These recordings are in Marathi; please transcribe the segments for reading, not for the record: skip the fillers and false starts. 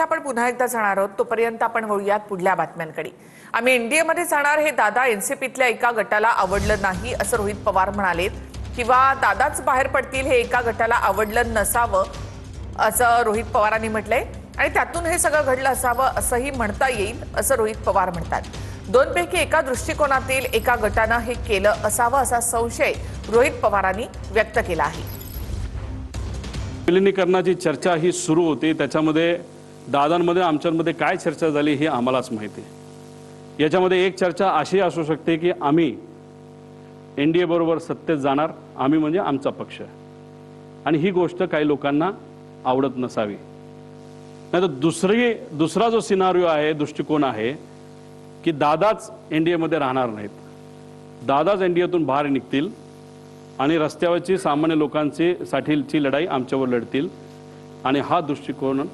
आपण पुन्हा एकदा जाणार आहोत, तोपर्यंत आपण वळूयात पुढल्या बातम्यांकडे। आम्ही एनडीए मध्ये जाणार हे दादा एनसीपीतल्या एका गटाला आवडलं नाही असं रोहित पवार म्हणाले, किंवा दादाच बाहेर पडतील हे एका गटाला आवडलं नसावं असं रोहित पवारांनी म्हटलंय आणि त्यातून हे सगळं घडलं असावं असंही म्हणता येईल असं रोहित पवार म्हणतात। दोनपैकी एका दृष्टिकोनातील एका गटानं हे केलं असावं असा संशय रोहित पवारांनी व्यक्त केला आहे। विलीनीकरणाची चर्चा ही सुरू होती, त्याच्यामध्ये दादांमध्ये आमच्यामध्ये काय चर्चा झाली हे आम्हालाच माहिती आहे। याच्यामध्ये एक चर्चा अशी असू शकते की आम्ही एनडीए बरोबर सत्तेत जाणार, आम्ही म्हणजे आमचा पक्ष, आणि ही गोष्ट काही लोकांना आवडत नसावी। नाहीतर दुसरा जो सिनारिओ आहे, दृष्टिकोन आहे की दादाच एनडीए मध्ये राहणार नाहीत, दादाच एनडीएतून बाहेर निघतील आणि रस्त्यावरची सामान्य लोकांची साठीची लढाई आमच्यावर लढतील, आणि हा दृष्टिकोन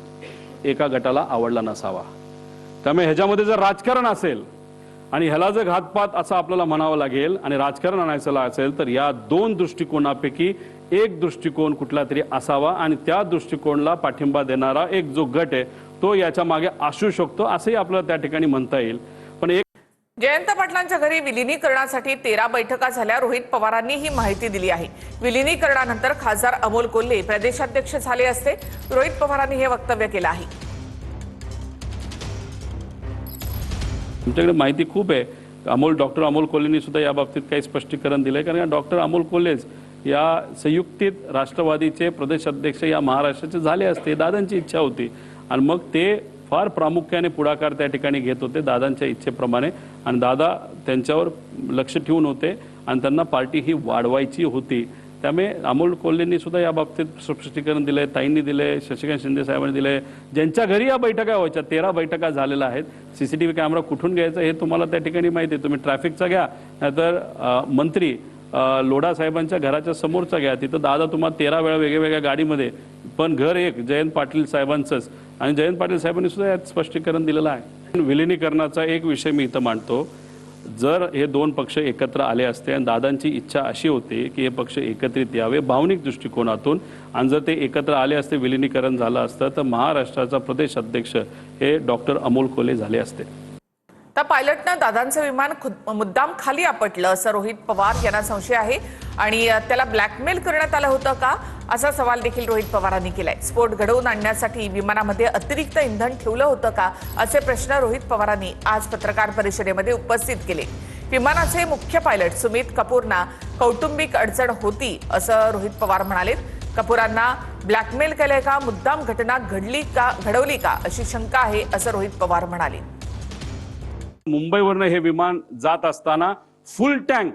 एका गटाला आवडला नसावा। त्यामुळे ह्याच्यामध्ये जर राजकारण असेल आणि ह्याला जर घातपात असं आपल्याला म्हणावं लागेल आणि राजकारण आणायचं असेल तर या दोन दृष्टिकोनापैकी एक दृष्टिकोन कुठला तरी असावा, आणि त्या दृष्टिकोनाला पाठिंबा देणारा एक जो गट आहे तो याच्या मागे असू शकतो असंही आपल्याला त्या ठिकाणी म्हणता येईल। पण एक जयंत पाटलांच्या घरी विलीनीकरणासाठी 13 बैठका झाल्या, रोहित पवारांनी ही माहिती दिली आहे। विलीनीकरणानंतर खासदार अमोल कोल्हे प्रदेशाध्यक्ष झाले असते, रोहित पवारांनी हे वक्तव्य केलं आहे। तुमच्याकडे माहिती खूप आहे, डॉक्टर अमोल कोल्हेंनी सुद्धा या बाबतीत काही स्पष्टीकरण दिलंय, कारण डॉक्टर अमोल कोल्हेच या संयुक्तित राष्ट्रवादीचे प्रदेशाध्यक्ष या महाराष्ट्राचे झाले असते, दादांची इच्छा होती, आणि मग ते फार प्रामुख्याने पुढाकार त्या ठिकाणी घेत होते दादांच्या इच्छेप्रमाणे, आणि दादा त्यांच्यावर लक्ष ठेवून होते आणि त्यांना पार्टी ही वाढवायची होती। त्यामुळे अमोल कोल्हेंनी सुद्धा या बाबतीत स्पष्टीकरण दिले, ताईंनी दिले, शशिकांत शिंदे साहेबांनी दिले। ज्यांच्या घरी या बैठका व्हायच्या 13 बैठका झालेल्या आहेत। सीसीटीव्ही कॅमेरा कुठून घ्यायचा हे तुम्हाला त्या ठिकाणी माहिती आहे, तुम्ही ट्रॅफिकचा घ्या नाहीतर मंत्री लोढा साहेबांच्या घराच्या समोरचा घ्या, तिथं दादा तुम्हाला 13 वेळा वेगवेगळ्या गाडीमध्ये, पण घर एक जयंत पाटील साहेबांचंच, आणि जयंत पाटील साहेबांनी सुद्धा यात स्पष्टीकरण दिलेलं आहे। विलीनीकरणाचा एक विषय मी इथं मांडतो, जर हे दोन पक्ष एकत्र आले असते आणि दादांची इच्छा अशी होती की हे पक्ष एकत्रित यावे भावनिक दृष्टिकोनातून, आणि जर ते एकत्र आले असते, विलीनीकरण झालं असतं तर महाराष्ट्राचा प्रदेश अध्यक्ष हे डॉक्टर अमोल कोल्हे झाले असते। तर पायलटनं दादांचं विमान मुद्दाम खाली आपटलं असं रोहित पवार यांना संशय आहे, आणि त्याला ब्लॅकमेल करण्यात आलं होतं का असा सवाल देखील रोहित पवारांनी केलाय। स्फोट घडवून आणण्यासाठी विमानामध्ये अतिरिक्त इंधन ठेवलं होतं का असे प्रश्न रोहित पवारांनी आज पत्रकार परिषदेमध्ये उपस्थित केले। विमानाचे मुख्य पायलट सुमित कपूरना कौटुंबिक अडचण होती असं रोहित पवार म्हणाले। कपूरांना ब्लॅकमेल केलंय का, मुद्दाम घटना घडवली का अशी शंका आहे असं रोहित पवार म्हणाले। मुंबईवरनं हे विमान जात असताना फुल टँक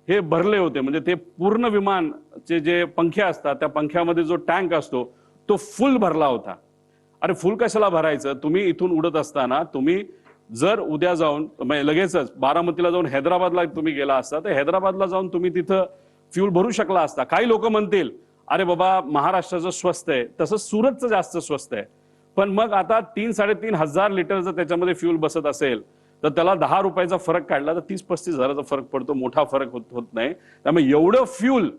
हे भरले होते, म्हणजे ते पूर्ण विमानचे जे पंखे असतात त्या पंख्यामध्ये जो टँक असतो तो फुल भरला होता। अरे फुल कशाला भरायचं, तुम्ही इथून उडत असताना तुम्ही जर उद्या जाऊन लगेचच बारामतीला जाऊन हैदराबादला तुम्ही गेला असता तर हैदराबादला जाऊन तुम्ही तिथं फ्यूल भरू शकला असता। काही लोक म्हणतील अरे बाबा महाराष्ट्राचं स्वस्त आहे, तसं सुरतचं जास्त स्वस्त आहे, पण मग आता 3-3.5 हजार लिटर जर त्याच्यामध्ये फ्यूल बसत असेल तर त्याला 10 रुपयाचा फरक काढला तर 30-35 हजाराचा फरक पडतो, मोठा फरक होत नाही। त्यामुळे एवढं फ्यूल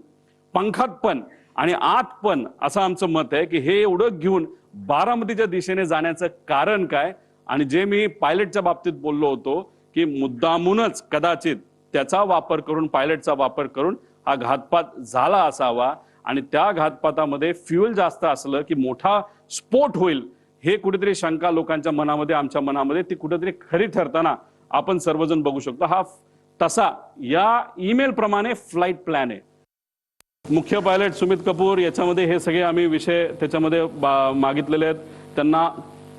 पंखात पण आणि आत पण असं आमचं मत आहे की हे एवढं घेऊन बारामतीच्या दिशेने जाण्याचं कारण काय, आणि जे मी पायलटच्या बाबतीत बोललो होतो की मुद्दामूनच कदाचित त्याचा वापर करून, पायलटचा वापर करून हा घातपात झाला असावा, आणि त्या घातपातामध्ये फ्यूल जास्त असलं की मोठा स्फोट होईल हे कुठेतरी शंका लोकांच्या मनामध्ये, आमच्या मनामध्ये ती कुठेतरी खरी ठरताना आपण सर्वजण बघू शकतो। हा तसा या ईमेल प्रमाणे फ्लाइट प्लॅन आहे। मुख्य पायलट सुमित कपूर याच्यामध्ये हे सगळे आम्ही विषय त्याच्यामध्ये मागितलेले आहेत। त्यांना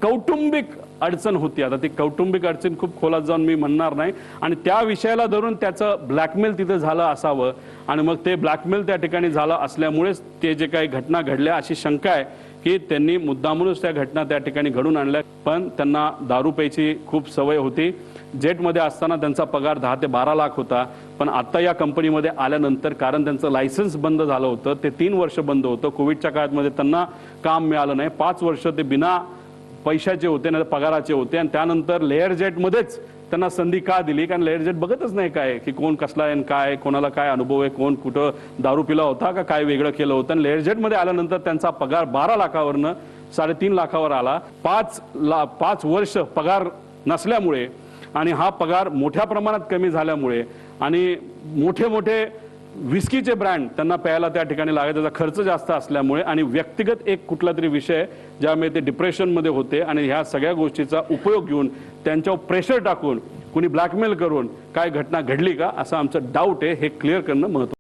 कौटुंबिक अडचण होती, आता ती कौटुंबिक अडचण खूप खोलात जाऊन मी म्हणणार नाही, आणि त्या विषयाला धरून त्याचं ब्लॅकमेल तिथे झालं असावं, आणि मग ते ब्लॅकमेल त्या ठिकाणी झालं असल्यामुळेच ते जे काही घटना घडल्या अशी शंका आहे की त्यांनी मुद्दामूनच त्या घटना त्या ठिकाणी घडून आणल्या। पण त्यांना दारू प्यायची खूप सवय होती, जेटमध्ये असताना त्यांचा पगार 10 ते 12 लाख होता, पण आता या कंपनीमध्ये आल्यानंतर कारण त्यांचं लायसन्स बंद झालं होतं, ते 3 वर्ष बंद होतं, कोविडच्या काळामध्ये त्यांना काम मिळालं नाही, 5 वर्ष ते बिना पैशाचे होते ना पगाराचे होते, आणि त्यानंतर लेअर जेटमध्येच त्यांना संधी का दिली? कारण लेअर जेट बघतच नाही काय की कोण कसला आहे, काय कोणाला काय अनुभव आहे, कोण कुठं दारू पिला होता का काय वेगळं केलं होतं. आणि लेअर जेटमध्ये आल्यानंतर त्यांचा पगार 12 लाखावरनं 3.5 लाखावर आला. 5 वर्ष पगार नसल्यामुळे आणि हा पगार मोठ्या प्रमाणात कमी झाल्यामुळे आणि मोठे विस्कीचे ब्रँड त्यांना प्यायला त्या ठिकाणी लागायचा, त्याचा खर्च जास्त असल्यामुळे आणि व्यक्तिगत एक कुठला तरी विषय ज्यामुळे ते डिप्रेशनमध्ये होते आणि ह्या सगळ्या गोष्टीचा उपयोग घेऊन त्यांच्यावर प्रेशर टाकून कुणी ब्लॅकमेल करून काय घटना घडली का असं आमचं डाऊट आहे. हे क्लिअर करणं महत्त्वाचं.